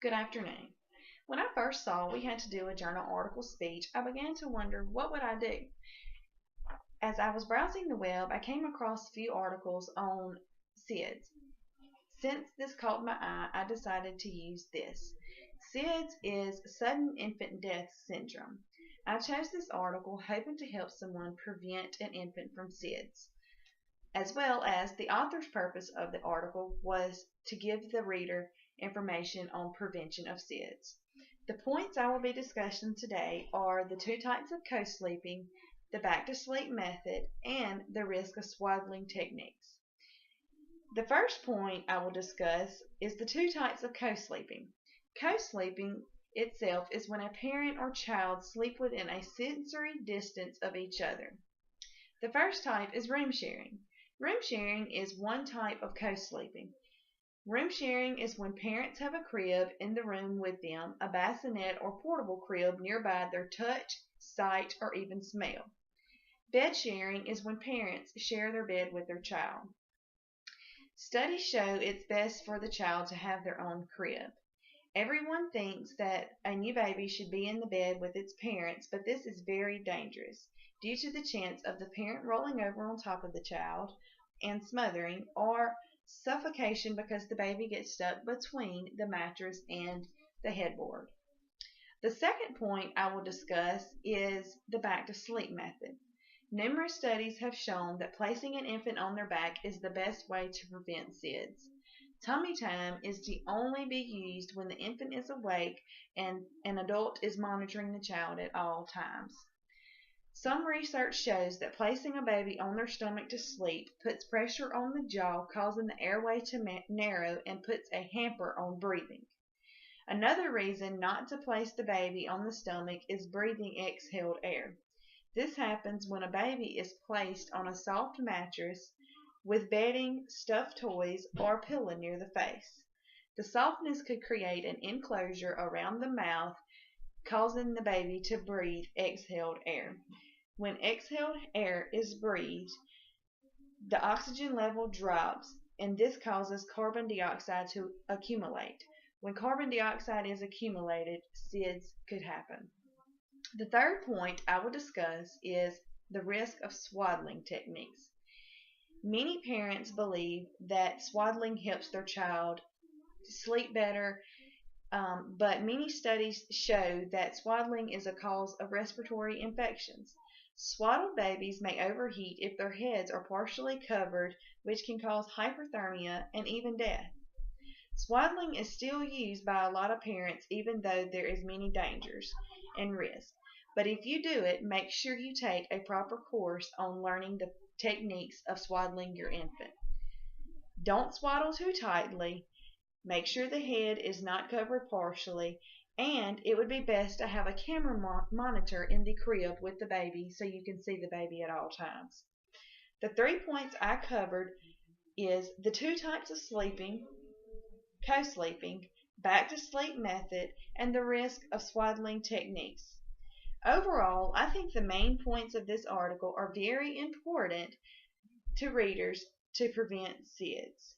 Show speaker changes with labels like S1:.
S1: Good afternoon. When I first saw we had to do a journal article speech, I began to wonder what would I do. As I was browsing the web, I came across a few articles on SIDS. Since this caught my eye, I decided to use this. SIDS is Sudden Infant Death Syndrome. I chose this article hoping to help someone prevent an infant from SIDS, as well as the author's purpose of the article was to give the reader information on prevention of SIDS. The points I will be discussing today are the two types of co-sleeping, the back-to-sleep method, and the risk of swaddling techniques. The first point I will discuss is the two types of co-sleeping. Co-sleeping itself is when a parent or child sleep within a sensory distance of each other. The first type is room sharing. Room sharing is one type of co-sleeping. Room sharing is when parents have a crib in the room with them, a bassinet or portable crib nearby their touch, sight, or even smell. Bed sharing is when parents share their bed with their child. Studies show it's best for the child to have their own crib. Everyone thinks that a new baby should be in the bed with its parents, but this is very dangerous due to the chance of the parent rolling over on top of the child and smothering, or suffocation because the baby gets stuck between the mattress and the headboard. The second point I will discuss is the back to sleep method. Numerous studies have shown that placing an infant on their back is the best way to prevent SIDS. Tummy time is to only be used when the infant is awake and an adult is monitoring the child at all times. Some research shows that placing a baby on their stomach to sleep puts pressure on the jaw, causing the airway to narrow and puts a hamper on breathing. Another reason not to place the baby on the stomach is breathing exhaled air. This happens when a baby is placed on a soft mattress with bedding, stuffed toys, or a pillow near the face. The softness could create an enclosure around the mouth, causing the baby to breathe exhaled air. When exhaled air is breathed, the oxygen level drops, and this causes carbon dioxide to accumulate. When carbon dioxide is accumulated, SIDS could happen. The third point I will discuss is the risk of swaddling techniques. Many parents believe that swaddling helps their child sleep better, but many studies show that swaddling is a cause of respiratory infections. Swaddled babies may overheat if their heads are partially covered, which can cause hyperthermia and even death. Swaddling is still used by a lot of parents, even though there is many dangers and risks. But if you do it, make sure you take a proper course on learning the techniques of swaddling your infant. Don't swaddle too tightly. Make sure the head is not covered partially, and it would be best to have a camera monitor in the crib with the baby so you can see the baby at all times. The 3 points I covered is the two types of sleeping, co-sleeping, back to sleep method, and the risk of swaddling techniques. Overall, I think the main points of this article are very important to readers to prevent SIDS.